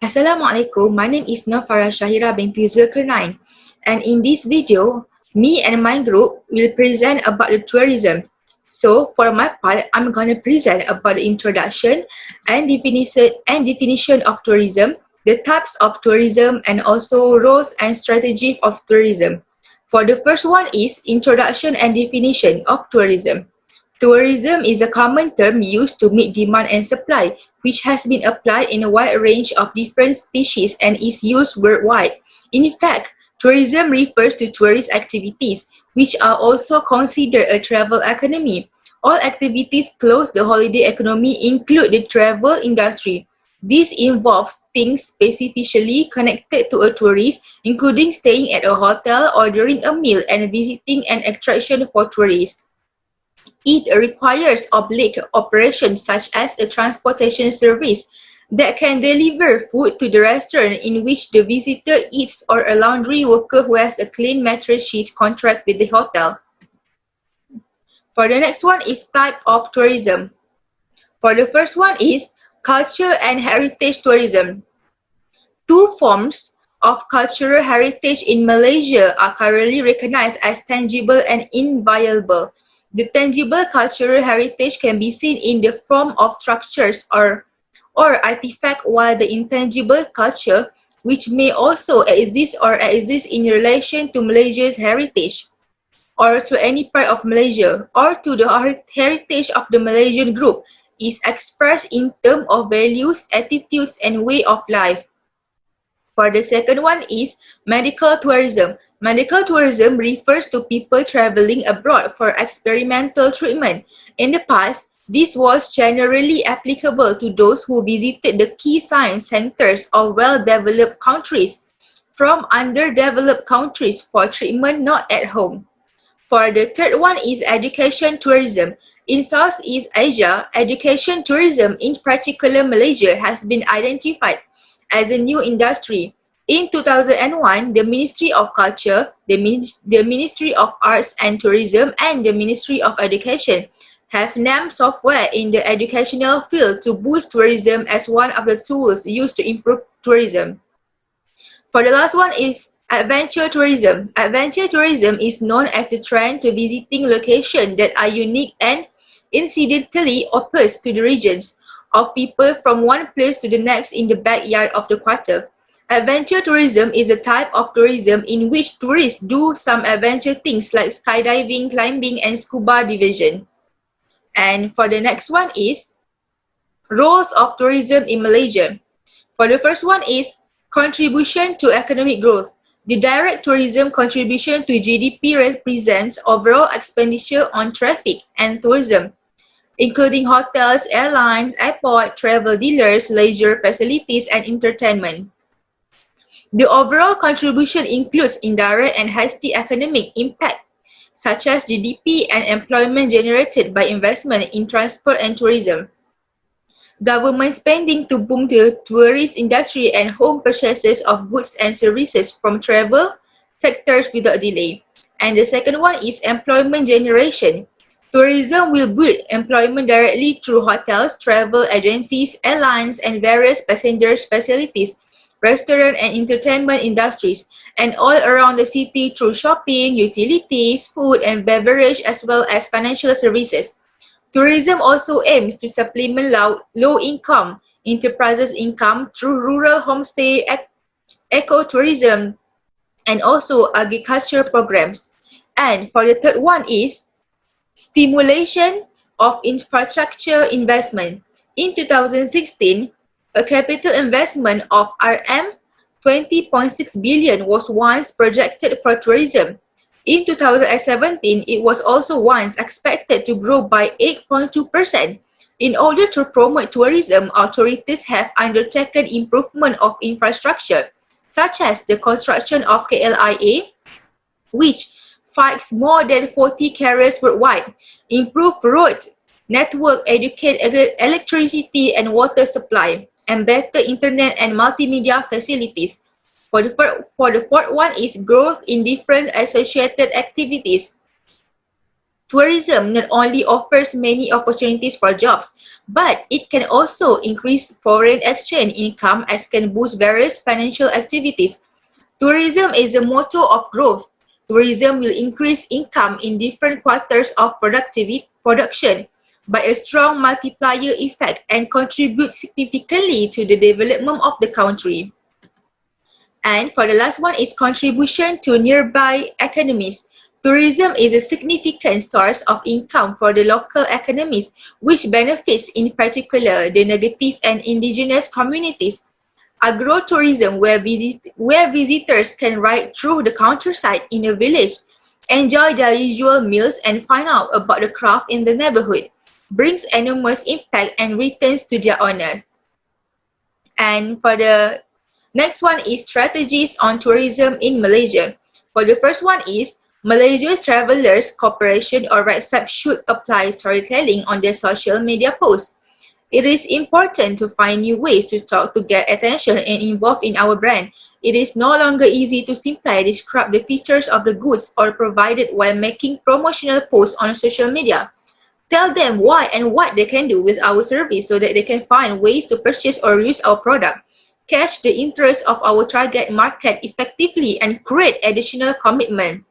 Assalamualaikum, my name is Nafara Shahira binti Zulkarnain, and in this video, me and my group will present about the tourism. So for my part, I'm going to present about the introduction and definition of tourism, the types of tourism, and also roles and strategy of tourism. For the first one is introduction and definition of tourism. Tourism is a common term used to meet demand and supply, which has been applied in a wide range of different species and is used worldwide. In fact, tourism refers to tourist activities, which are also considered a travel economy. All activities close the holiday economy include the travel industry. This involves things specifically connected to a tourist, including staying at a hotel, ordering a meal, and visiting an attraction for tourists. It requires oblique operations such as a transportation service that can deliver food to the restaurant in which the visitor eats, or a laundry worker who has a clean mattress sheet contract with the hotel. For the next one is type of tourism. For the first one is culture and heritage tourism. Two forms of cultural heritage in Malaysia are currently recognized as tangible and inviolable. The tangible cultural heritage can be seen in the form of structures or artifact, while the intangible culture, which may also exist in relation to Malaysia's heritage, or to any part of Malaysia, or to the heritage of the Malaysian group, is expressed in terms of values, attitudes, and way of life. For the second one is medical tourism. Medical tourism refers to people traveling abroad for experimental treatment. In the past, this was generally applicable to those who visited the key science centers of well-developed countries from underdeveloped countries for treatment not at home. For the third one is education tourism. In Southeast Asia, education tourism, in particular Malaysia, has been identified as a new industry. In 2001, the Ministry of Culture, the Ministry of Arts and Tourism, and the Ministry of Education have named software in the educational field to boost tourism as one of the tools used to improve tourism. For the last one is adventure tourism. Adventure tourism is known as the trend to visiting locations that are unique and incidentally opposed to the regions of people from one place to the next in the backyard of the quarter. Adventure tourism is a type of tourism in which tourists do some adventure things like skydiving, climbing, and scuba diving. And for the next one is roles of tourism in Malaysia. For the first one is contribution to economic growth. The direct tourism contribution to GDP represents overall expenditure on traffic and tourism, including hotels, airlines, airport, travel dealers, leisure facilities, and entertainment. The overall contribution includes indirect and hasty economic impact, such as GDP and employment generated by investment in transport and tourism. Government spending to boom the tourist industry and home purchases of goods and services from travel sectors without delay. And the second one is employment generation. Tourism will build employment directly through hotels, travel agencies, airlines, and various passenger facilities, restaurant and entertainment industries, and all around the city through shopping, utilities, food and beverage, as well as financial services. Tourism also aims to supplement low-income enterprises' income through rural homestay, ecotourism, and also agriculture programs. And for the third one is stimulation of infrastructure investment. In 2016, a capital investment of RM 20.6 billion was once projected for tourism. In 2017, it was also once expected to grow by 8.2%. In order to promote tourism, authorities have undertaken improvement of infrastructure, such as the construction of KLIA, which fixed more than 40 carriers worldwide, improve road network, educate electricity and water supply, and better internet and multimedia facilities. For the fourth one is growth in different associated activities. Tourism not only offers many opportunities for jobs, but it can also increase foreign exchange income as can boost various financial activities. Tourism is the motor of growth. Tourism will increase income in different quarters of production by a strong multiplier effect and contribute significantly to the development of the country. And for the last one is contribution to nearby economies. Tourism is a significant source of income for the local economies, which benefits in particular the native and indigenous communities. Agrotourism, where visitors can ride through the countryside in a village, enjoy their usual meals and find out about the craft in the neighborhood, brings enormous impact and returns to their owners. And for the next one is strategies on tourism in Malaysia. For the first one is Malaysia's Travelers Corporation or RATSAP should apply storytelling on their social media posts. It is important to find new ways to talk to get attention and involve in our brand. It is no longer easy to simply describe the features of the goods or provided while making promotional posts on social media. Tell them why and what they can do with our service so that they can find ways to purchase or use our product, catch the interest of our target market effectively, and create additional commitment.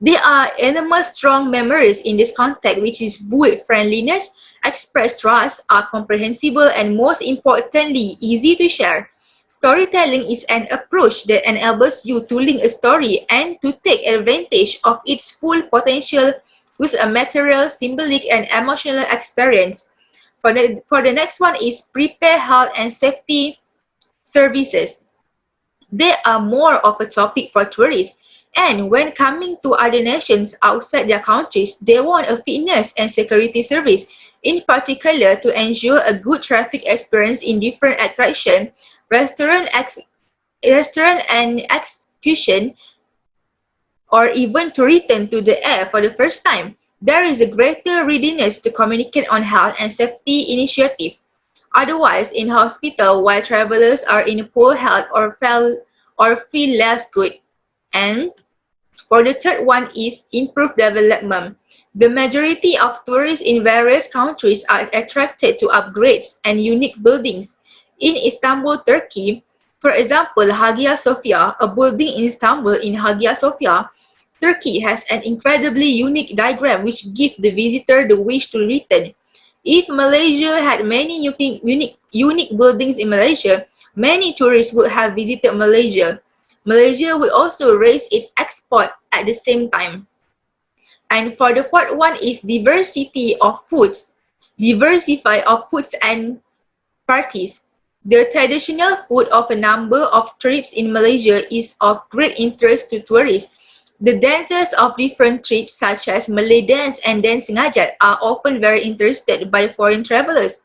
There are enormous strong memories in this context which is build friendliness, express trust, are comprehensible, and most importantly, easy to share. Storytelling is an approach that enables you to link a story and to take advantage of its full potential with a material, symbolic, and emotional experience. For the next one is prepare health and safety services. They are more of a topic for tourists. And when coming to other nations outside their countries, they want a fitness and security service, in particular to ensure a good traffic experience in different attractions, restaurant and execution, or even to return to the air for the first time. There is a greater readiness to communicate on health and safety initiatives. Otherwise, in hospital, while travelers are in poor health or feel less good. And for the third one is improved development. The majority of tourists in various countries are attracted to upgrades and unique buildings. In Istanbul, Turkey, for example, Hagia Sophia, a building in Istanbul in Hagia Sophia, Turkey has an incredibly unique diagram which gives the visitor the wish to return. If Malaysia had many unique buildings in Malaysia, many tourists would have visited Malaysia. Malaysia will also raise its export at the same time. And for the fourth one is diversity of foods. Diversify of foods and parties. The traditional food of a number of tribes in Malaysia is of great interest to tourists. The dances of different tribes such as Malay dance and dancing hajat are often very interested by foreign travelers.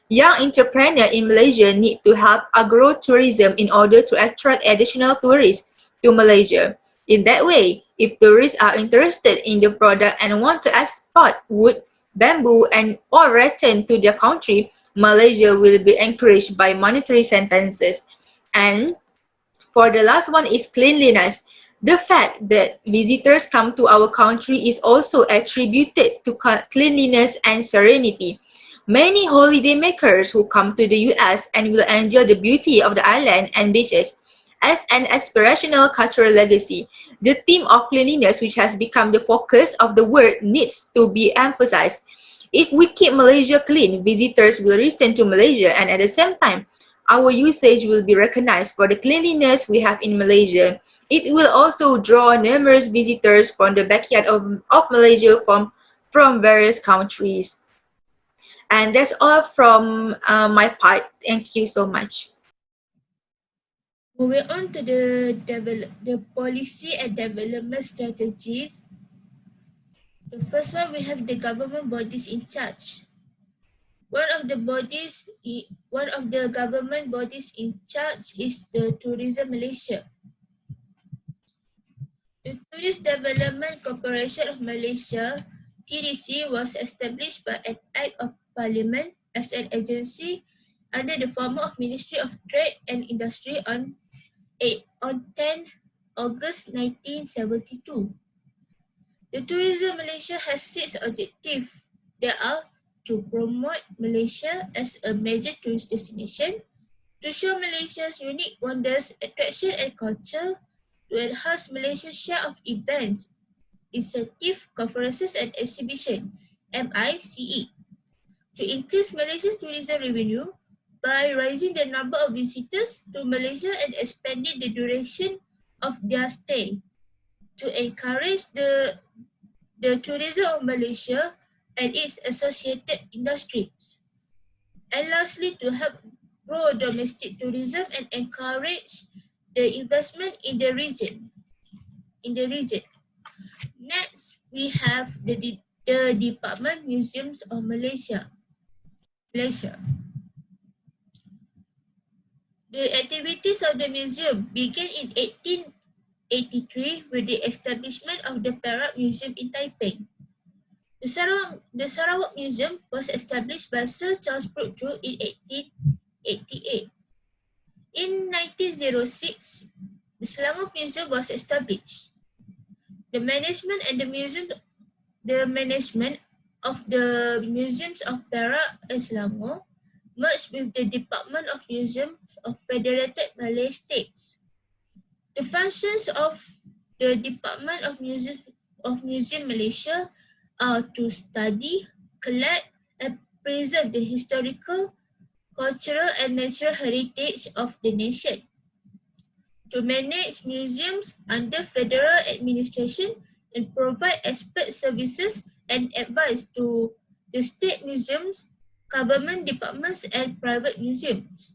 Young entrepreneurs in Malaysia need to help agro-tourism in order to attract additional tourists to Malaysia. In that way, if tourists are interested in the product and want to export wood, bamboo, and or return to their country, Malaysia will be encouraged by monetary sentences. And for the last one is cleanliness. The fact that visitors come to our country is also attributed to cleanliness and serenity. Many holidaymakers who come to the US and will enjoy the beauty of the island and beaches. As an aspirational cultural legacy, the theme of cleanliness, which has become the focus of the world, needs to be emphasized. If we keep Malaysia clean, visitors will return to Malaysia, and at the same time, our usage will be recognized for the cleanliness we have in Malaysia. It will also draw numerous visitors from the backyard of Malaysia from various countries. And that's all from my part. Thank you so much. Moving on to the policy and development strategies. The first one, we have the government bodies in charge. One of the government bodies in charge is the Tourism Malaysia. The Tourist Development Corporation of Malaysia, TDC, was established by an Act of Parliament as an agency under the former of Ministry of Trade and Industry on 10 August 1972. The Tourism Malaysia has 6 objectives. There are to promote Malaysia as a major tourist destination, to show Malaysia's unique wonders, attraction and culture, to enhance Malaysia's share of events, incentive, conferences and exhibition, MICE, to increase Malaysia's tourism revenue by raising the number of visitors to Malaysia and expanding the duration of their stay, to encourage the tourism of Malaysia and its associated industries, and lastly, to help grow domestic tourism and encourage the investment in the region. Next, we have the Department Museums of Malaysia. The activities of the museum began in 1883 with the establishment of the Perak Museum in Taipei. The Sarawak Museum was established by Sir Charles Brooke Drew in 1888. In 1906, the Selangor Museum was established. The management of the museums of Perak and Selangor merged with the Department of Museums of Federated Malay States. The functions of the Department of Museum Malaysia are to study, collect, and preserve the historical, cultural, and natural heritage of the nation, to manage museums under federal administration and provide expert services and advice to the state museums, government departments, and private museums,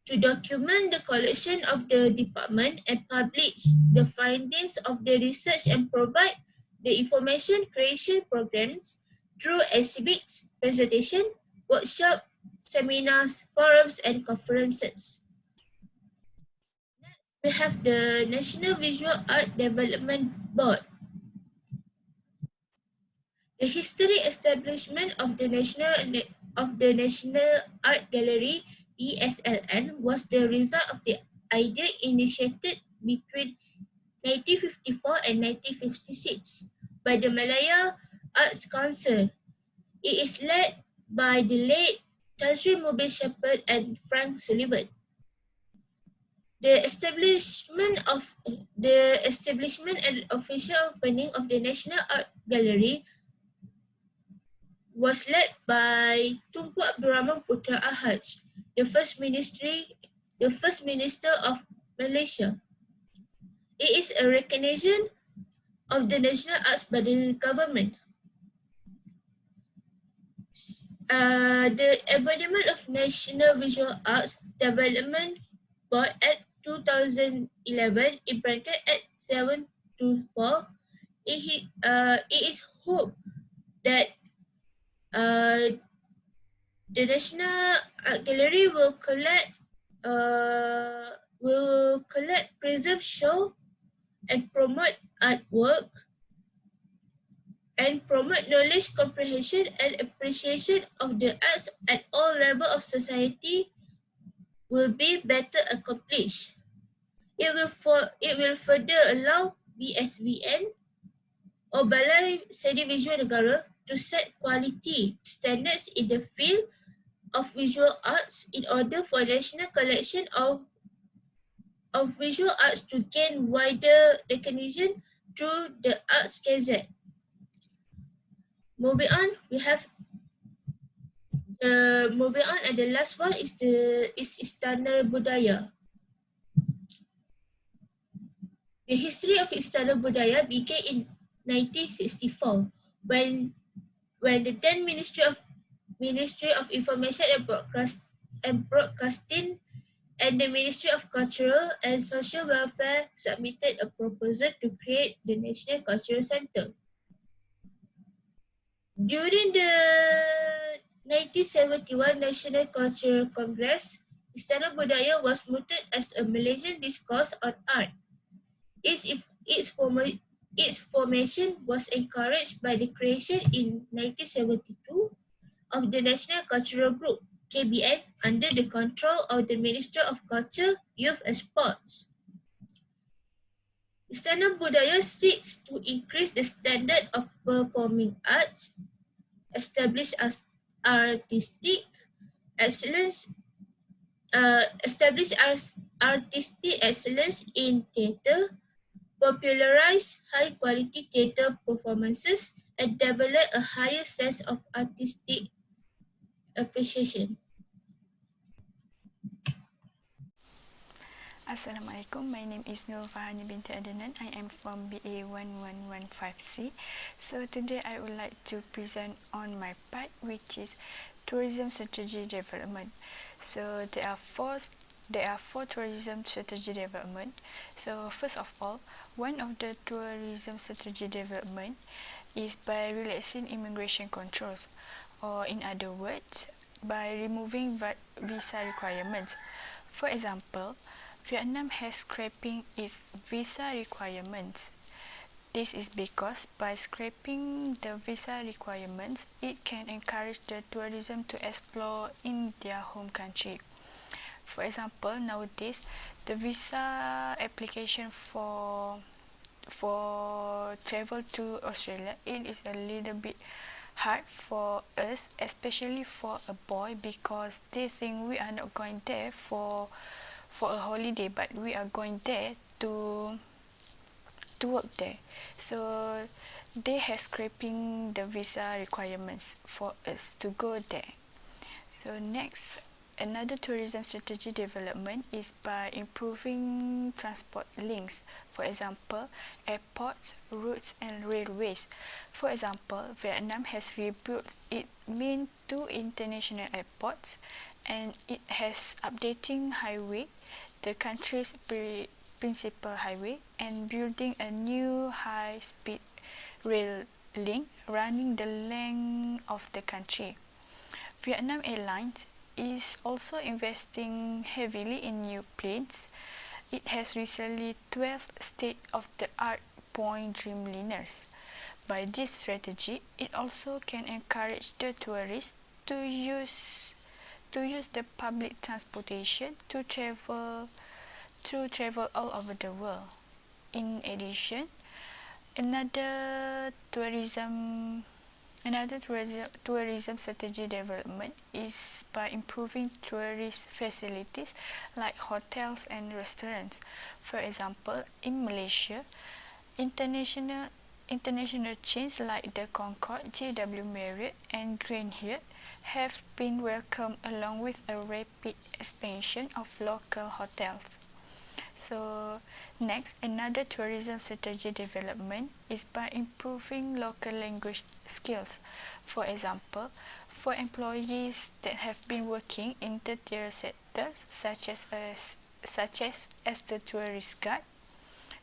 to document the collection of the department and publish the findings of the research and provide the information creation programs through exhibits, presentation, workshop, seminars, forums, and conferences. Next, we have the National Visual Art Development Board. The history establishment of the National Art Gallery (ESLN) was the result of the idea initiated between 1954 and 1956 by the Malaya Arts Council. It is led by the late Tan Sri Mobile Shepherd and Frank Sullivan. The establishment and official opening of the National Art Gallery was led by Tunku Abdul Rahman Putra Ahaj, the first minister of Malaysia. It is a recognition of the national arts by the government. The embodiment of National Visual Arts Development Board Act 2011 in bracket at 724. It is hoped that the National Art Gallery will collect, preserve, show, and promote artwork, and promote knowledge comprehension and appreciation of the arts at all levels of society will be better accomplished. It will further allow BSVN or Balai Seni Visual Negara to set quality standards in the field of visual arts in order for national collection of visual arts to gain wider recognition through the Arts Gazette. Moving on, and the last one is Istana Budaya. The history of Istana Budaya began in 1964 when the then Ministry of Information and Broadcasting and the Ministry of Cultural and Social Welfare submitted a proposal to create the National Cultural Centre. During the 1971 National Cultural Congress, Istana Budaya was mooted as a Malaysian discourse on art. Its formation was encouraged by the creation in 1972 of the National Cultural Group, KBN, under the control of the Minister of Culture, Youth and Sports. Istana Budaya seeks to increase the standard of performing arts, establish artistic excellence, artistic excellence in theatre, popularize high-quality theatre performances, and develop a higher sense of artistic appreciation. Assalamualaikum, my name is Nur Fahani binti Adnan. I am from BA 1115C. So today I would like to present on my part, which is tourism strategy development. So there are four tourism strategy development. So first of all, one of the tourism strategy development is by relaxing immigration controls, or in other words, by removing visa requirements. For example, Vietnam has scrapping its visa requirements. This is because by scrapping the visa requirements, it can encourage the tourism to explore in their home country. For example, nowadays the visa application for travel to Australia, it is a little bit hard for us, especially for a boy, because they think we are not going there for a holiday, but we are going there to work there. So they have scrapping the visa requirements for us to go there. So next, another tourism strategy development is by improving transport links. For example, airports, routes and railways. For example, Vietnam has rebuilt its main two international airports, and it has updating highway, the country's principal highway, and building a new high-speed rail link running the length of the country. Vietnam Airlines is also investing heavily in new planes. It has recently 12 state-of-the-art Boeing Dreamliners. By this strategy, it also can encourage the tourists to use the public transportation to travel all over the world. In addition, another tourism strategy development is by improving tourist facilities like hotels and restaurants. For example, in Malaysia, international chains like the Concorde, JW Marriott and Grand Hyatt have been welcomed, along with a rapid expansion of local hotels. So next, another tourism strategy development is by improving local language skills. For example, for employees that have been working in tertiary sectors such as the tourist guide,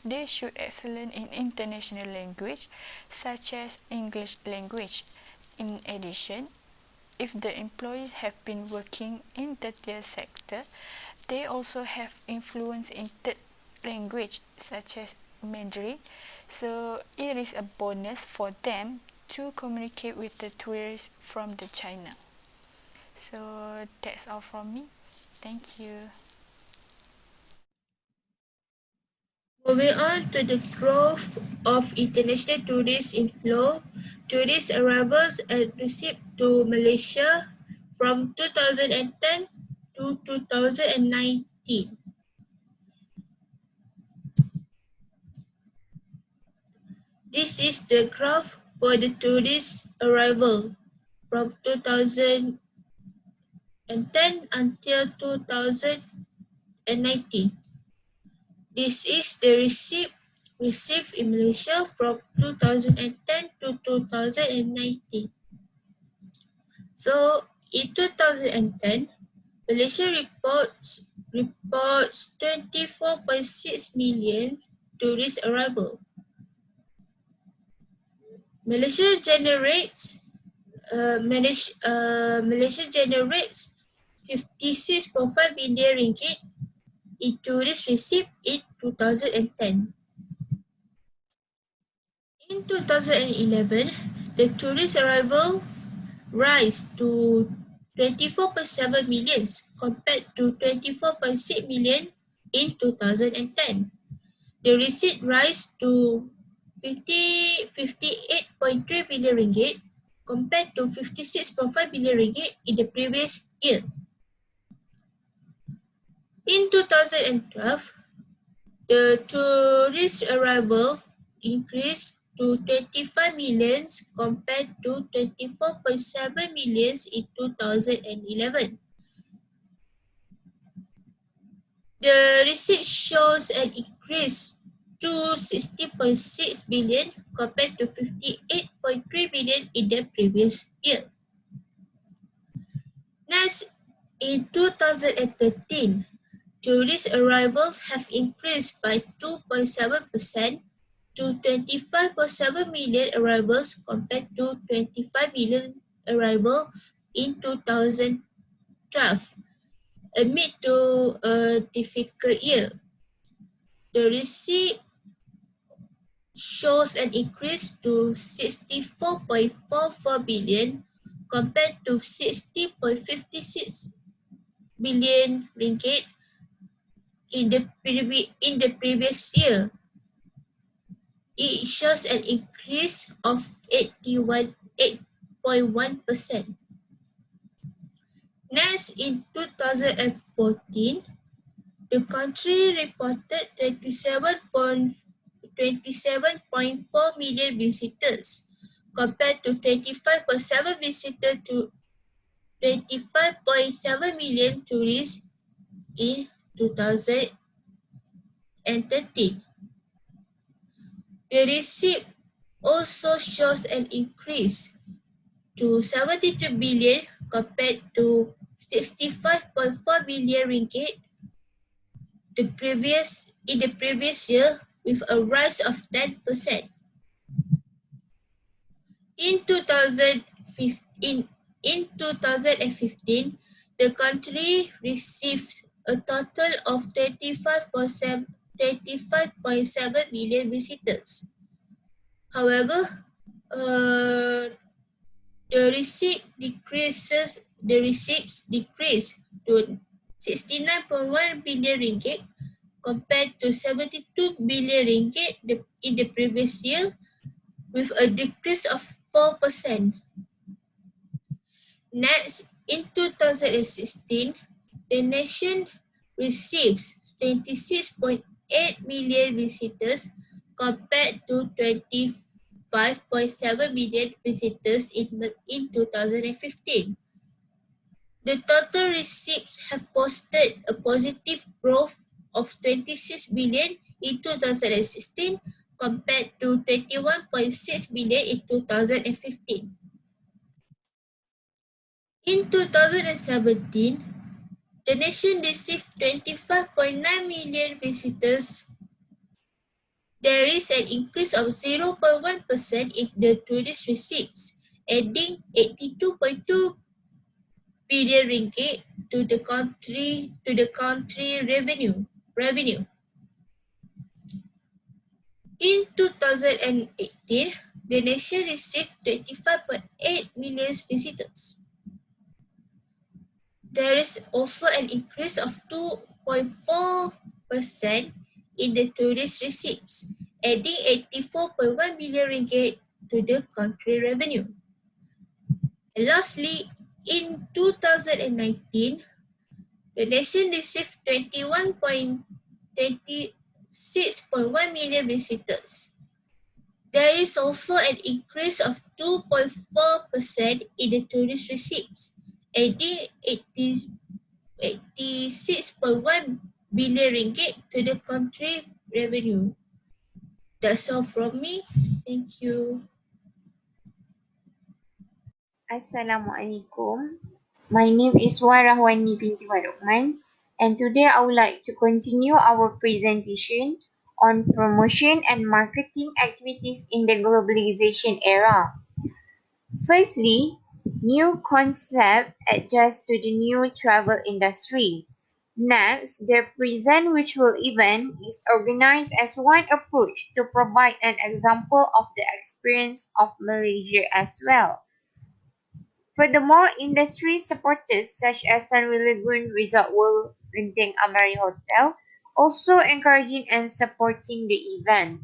they should excel in international language such as English language. In addition, if the employees have been working in the tertiary sector, they also have influence in third language such as Mandarin, so it is a bonus for them to communicate with the tourists from the China. So that's all from me. Thank you. Moving on to the growth of international tourist inflow, tourist arrivals and receipts to Malaysia from 2010 to 2019. This is the graph for the tourist arrival from 2010 until 2019. This is the receipt received in Malaysia from 2010 to 2019. So in 2010, Malaysia reports 24.6 million tourist arrival. Malaysia generates 56.5 billion ringgit in tourist receipt in 2010. In 2011, the tourist arrivals rise to 24.7 million compared to 24.6 million in 2010. The receipt rise to 58.3 billion ringgit compared to 56.5 billion ringgit in the previous year. In 2012, the tourist arrival increased to 25 million compared to 24.7 million in 2011. The receipt shows an increase to 60.6 billion compared to 58.3 billion in the previous year. Next, in 2013, tourist arrivals have increased by 2.7% to 25.7 million arrivals compared to 25 million arrivals in 2012, amid to a difficult year. The receipt shows an increase to 64.44 billion compared to 60.56 billion ringgit in the previous year. It shows an increase of 8.1%. Next, in 2014, the country reported 27.4 million visitors compared to 25.7 visitors to 25.7 million tourists in 2013. The receipt also shows an increase to 72 billion compared to 65.4 billion ringgit in the previous year, with a rise of 10%. In 2015, the country received a total of 25.7 million visitors. However, the receipts decreased to 69.1 billion ringgit compared to 72 billion ringgit in the previous year, with a decrease of 4%. Next, in 2016, the nation receives 26.8 million visitors compared to 25.7 million visitors in 2015. The total receipts have posted a positive growth of 26 billion in 2016 compared to 21.6 billion in 2015. In 2017, the nation received 25.9 million visitors. There is an increase of 0.1% in the tourist receipts, adding 82.2 billion ringgit to the country revenue. In 2018, the nation received 25.8 million visitors. There is also an increase of 2.4% in the tourist receipts, adding 84.1 billion ringgit to the country revenue. And lastly, in 2019, the nation received 26.1 million visitors. There is also an increase of 2.4% in the tourist receipts, adding 86.1 billion ringgit to the country revenue. That's all from me. Thank you. Assalamualaikum. My name is Warahwani binti Warukman, and today I would like to continue our presentation on promotion and marketing activities in the globalization era. Firstly, new concept adjust to the new travel industry. Next, the present virtual event is organized as one approach to provide an example of the experience of Malaysia as well. Furthermore, industry supporters such as Sunway Lagoon Resort World Genting Amari Hotel also encouraging and supporting the event.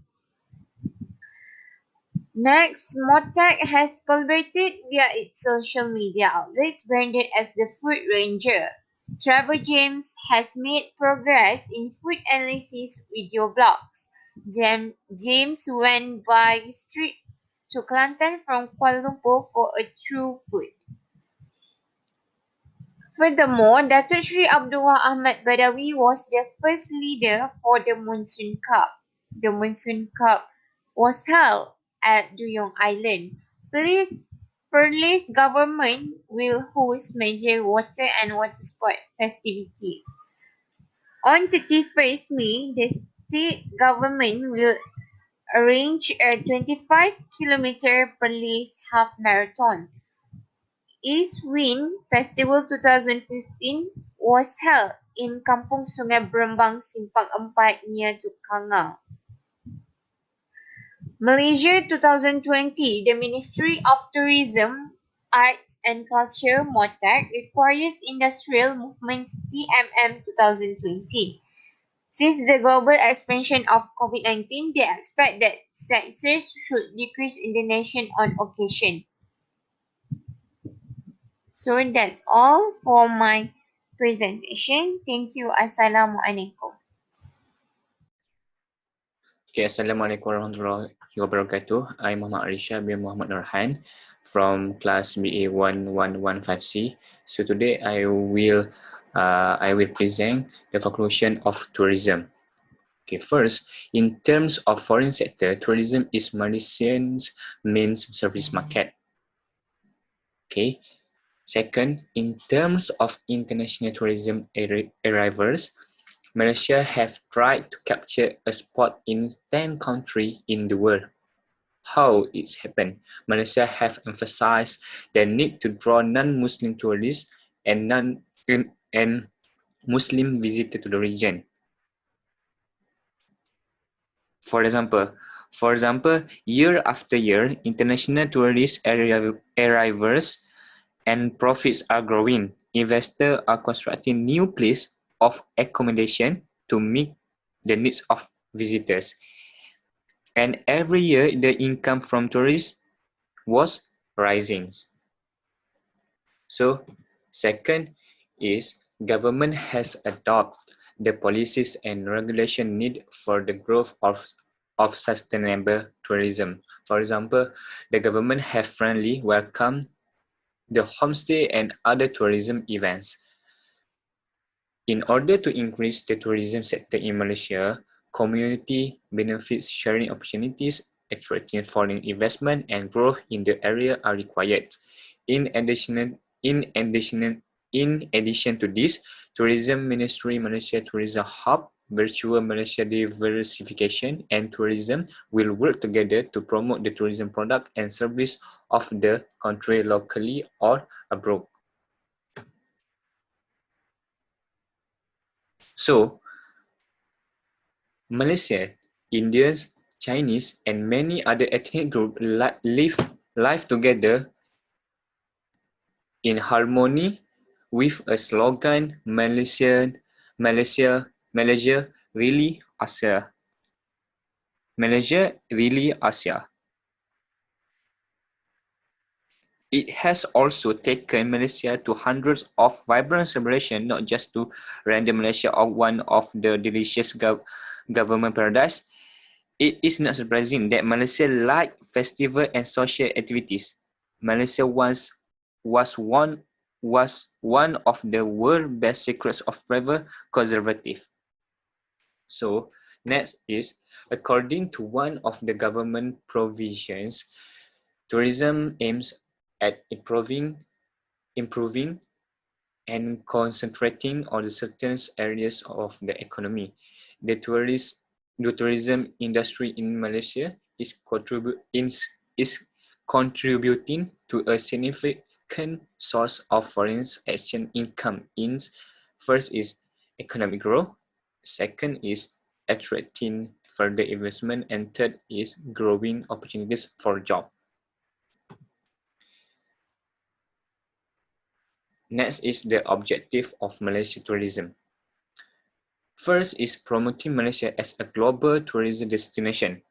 Next, Mottag has collaborated via its social media outlets branded as the Food Ranger. Trevor James has made progress in food analysis video blogs. James went by street to Kelantan from Kuala Lumpur for a true food. Furthermore, Datuk Sri Abdullah Ahmad Badawi was the first leader for the Monsoon Cup. The Monsoon Cup was held at Duyong Island. Perlis government will host major water and water sport festivities. On 31st May, the state government will arrange a 25-kilometer Perlis half marathon. East Wind Festival 2015 was held in Kampung Sungai Berembang Simpang 4 near to Kanga. Malaysia 2020, the Ministry of Tourism, Arts and Culture (MOTAC) requires Industrial Movements TMM 2020. Since the global expansion of COVID-19, they expect that sectors should decrease in the nation on occasion. So that's all for my presentation. Thank you. Assalamualaikum. Okay, Assalamualaikum warahmatullahi wabarakatuh. I'm Muhammad Arisha bin Muhammad Nurhan from class BA 1115C. So today I will present the conclusion of tourism. Okay, first, in terms of foreign sector, tourism is Malaysia's main service market. Okay. Second, in terms of international tourism arrivals, Malaysia have tried to capture a spot in 10 countries in the world. How it's happened? Malaysia have emphasized the need to draw non-Muslim tourists and Muslim visitors to the region. For example, year after year, international tourist arrivals and profits are growing. Investors are constructing new places of accommodation to meet the needs of visitors. And every year, the income from tourists was rising. So, second is government has adopted the policies and regulation needed for the growth of sustainable tourism. For example, the government have friendly welcomed the homestay and other tourism events. In order to increase the tourism sector in Malaysia, community benefits sharing opportunities, attracting foreign investment and growth in the area are required. In addition to this, Tourism Ministry Malaysia Tourism Hub, Virtual Malaysia Diversification and Tourism will work together to promote the tourism product and service of the country locally or abroad. So, Malaysia, Indians, Chinese, and many other ethnic groups live together in harmony with a slogan Malaysia really Asia. Malaysia really Asia. It has also taken Malaysia to hundreds of vibrant celebrations, not just to render Malaysia one of the delicious government paradise. It is not surprising that Malaysia likes festival and social activities. Malaysia was one of the world's best secrets of travel conservative. So next is, according to one of the government provisions, tourism aims at improving and concentrating on the certain areas of the economy. The tourism industry in Malaysia is contributing to a significant source of foreign exchange income. First is economic growth, second is attracting further investment, and third is growing opportunities for jobs. Next is the objective of Malaysia tourism. First is promoting Malaysia as a global tourism destination.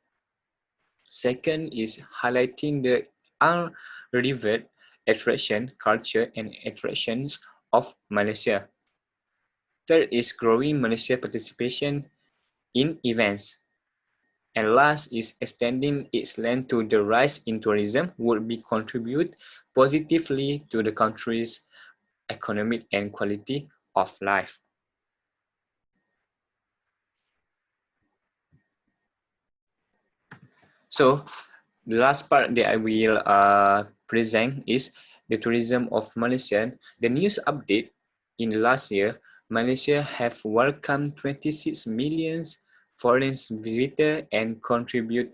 Second is highlighting the unrevered attraction, culture, and attractions of Malaysia. Third is growing Malaysia participation in events. And last is extending its land to the rise in tourism would be contribute positively to the country's economic and quality of life. So the last part that I will present is the tourism of Malaysia. The news update in the last year, Malaysia have welcomed 26 million foreign visitors and contribute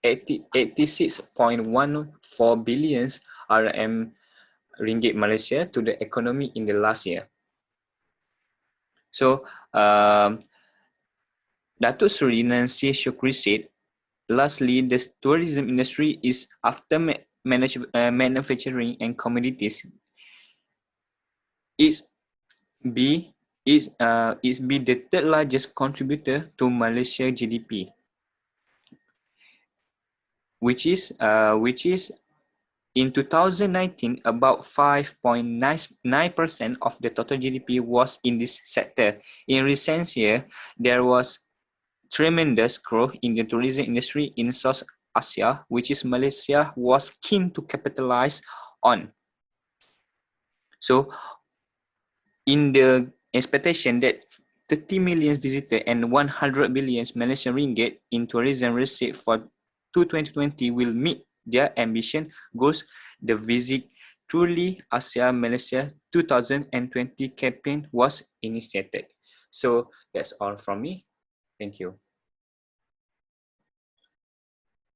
86.14 billion RM ringgit Malaysia to the economy in the last year. So, Datuk Seri Nancy Shukri said, lastly, the tourism industry is after manufacturing and commodities. It's be the third largest contributor to Malaysia GDP, which is in 2019 about 5.99% of the total GDP was in this sector. In recent years, there was tremendous growth in the tourism industry in South Asia, which is Malaysia was keen to capitalize on. So, in the expectation that 30 million visitors and 100 billion Malaysian ringgit in tourism receipt for 2020 will meet their ambition goals. The Visit Truly Asia Malaysia 2020 campaign was initiated. So that's all from me. Thank you.